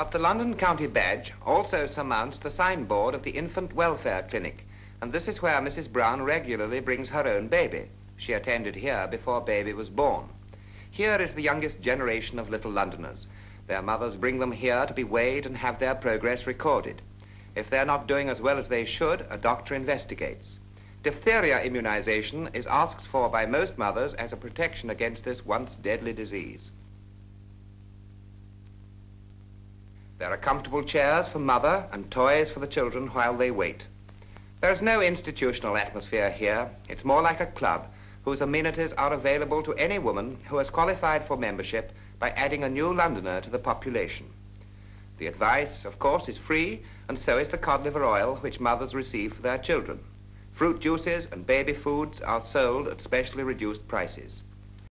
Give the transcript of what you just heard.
But the London County Badge also surmounts the signboard of the Infant Welfare Clinic, and this is where Mrs. Brown regularly brings her own baby. She attended here before baby was born. Here is the youngest generation of little Londoners. Their mothers bring them here to be weighed and have their progress recorded. If they're not doing as well as they should, a doctor investigates. Diphtheria immunization is asked for by most mothers as a protection against this once deadly disease. There are comfortable chairs for mother and toys for the children while they wait. There is no institutional atmosphere here. It's more like a club whose amenities are available to any woman who has qualified for membership by adding a new Londoner to the population. The advice, of course, is free, and so is the cod liver oil which mothers receive for their children. Fruit juices and baby foods are sold at specially reduced prices.